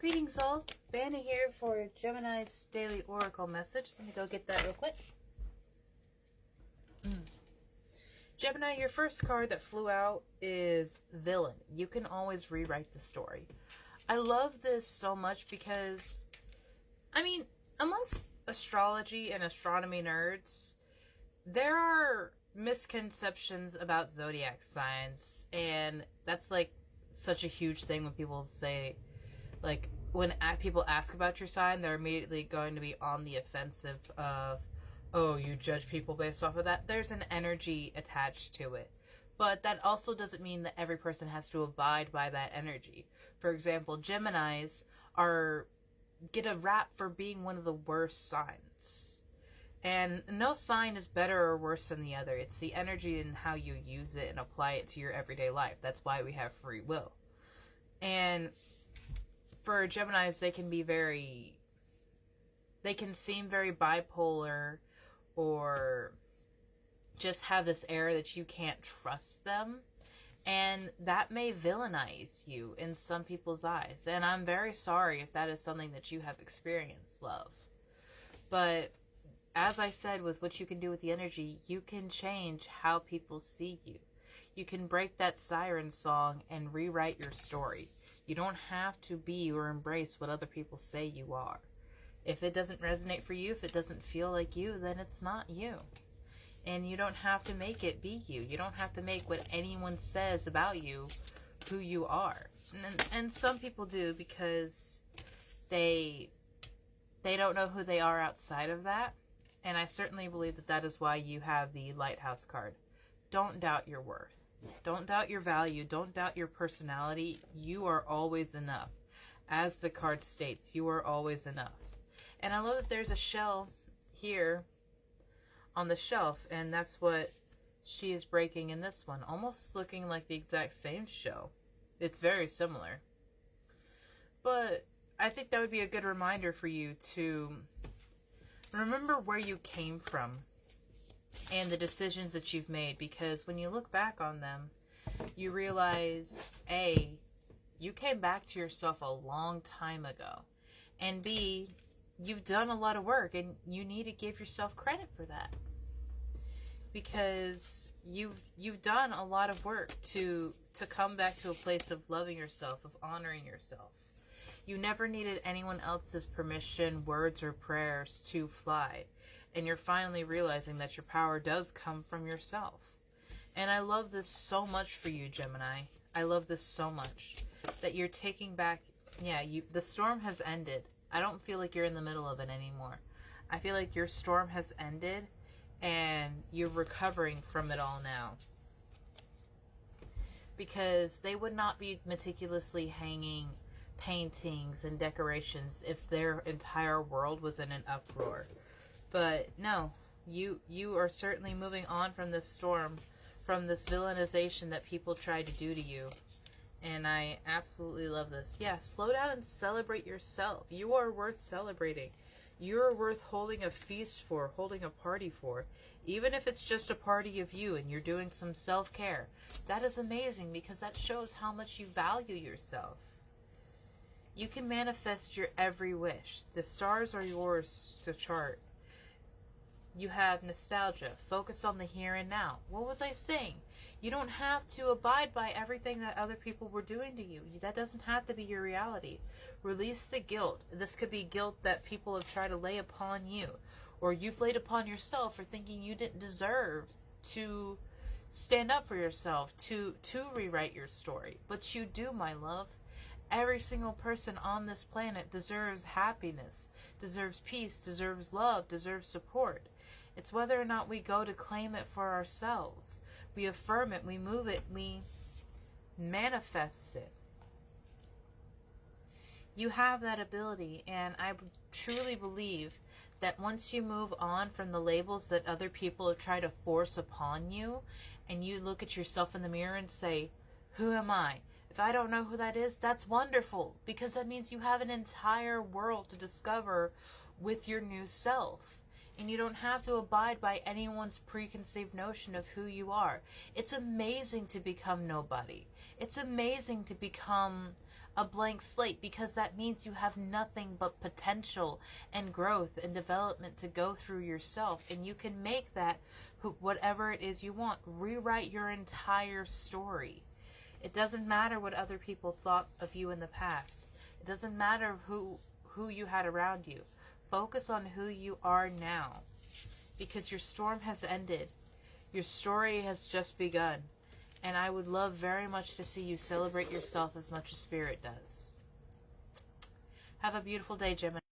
Greetings all, Vanna here for Gemini's Daily Oracle message. Let me go get that real quick. Gemini, your first card that flew out is Villain. You can always rewrite the story. I love this so much because, amongst astrology and astronomy nerds, there are misconceptions about zodiac signs, and that's like such a huge thing when people say, like, when people ask about your sign, they're immediately going to be on the offensive of, oh, you judge people based off of that. There's an energy attached to it. But that also doesn't mean that every person has to abide by that energy. For example, Geminis get a rap for being one of the worst signs. And no sign is better or worse than the other. It's the energy and how you use it and apply it to your everyday life. That's why we have free will. And for Geminis, they can seem very bipolar or just have this air that you can't trust them. And that may villainize you in some people's eyes. And I'm very sorry if that is something that you have experienced, love. But as I said, with what you can do with the energy, you can change how people see you. You can break that siren song and rewrite your story. You don't have to be or embrace what other people say you are. If it doesn't resonate for you, if it doesn't feel like you, then it's not you. And you don't have to make it be you. You don't have to make what anyone says about you who you are. And some people do because they don't know who they are outside of that. And I certainly believe that that is why you have the Lighthouse card. Don't doubt your worth. Don't doubt your value. Don't doubt your personality. You are always enough. As the card states, you are always enough. And I love that there's a shell here on the shelf, and that's what she is breaking in this one. Almost looking like the exact same shell. It's very similar. But I think that would be a good reminder for you to remember where you came from and the decisions that you've made, because when you look back on them, you realize, A, you came back to yourself a long time ago, and B, you've done a lot of work, and you need to give yourself credit for that, because you've done a lot of work to come back to a place of loving yourself, of honoring yourself. You never needed anyone else's permission, words, or prayers to fly. And you're finally realizing that your power does come from yourself. And I love this so much for you, Gemini. I love this so much. That you're taking back, the storm has ended. I don't feel like you're in the middle of it anymore. I feel like your storm has ended and you're recovering from it all now. Because they would not be meticulously hanging paintings and decorations if their entire world was in an uproar. But no, you are certainly moving on from this storm, from this villainization that people tried to do to you. And I absolutely love this. Yeah, slow down and celebrate yourself. You are worth celebrating. You are worth holding a feast for, holding a party for. Even if it's just a party of you and you're doing some self-care. That is amazing, because that shows how much you value yourself. You can manifest your every wish. The stars are yours to chart. You have nostalgia. Focus on the here and now. What was I saying? You don't have to abide by everything that other people were doing to you. That doesn't have to be your reality. Release the guilt. This could be guilt that people have tried to lay upon you, or you've laid upon yourself for thinking you didn't deserve to stand up for yourself, to rewrite your story. But you do, my love. Every single person on this planet deserves happiness, deserves peace, deserves love, deserves support. It's whether or not we go to claim it for ourselves. We affirm it, we move it, we manifest it. You have that ability, and I truly believe that once you move on from the labels that other people have tried to force upon you, and you look at yourself in the mirror and say, who am I? If I don't know who that is, that's wonderful, because that means you have an entire world to discover with your new self. And you don't have to abide by anyone's preconceived notion of who you are. It's amazing to become nobody. It's amazing to become a blank slate, because that means you have nothing but potential and growth and development to go through yourself, and you can make that whatever it is you want. Rewrite your entire story. It doesn't matter what other people thought of you in the past. It doesn't matter who you had around you. Focus on who you are now, because your storm has ended. Your story has just begun. And I would love very much to see you celebrate yourself as much as Spirit does. Have a beautiful day, Gemini.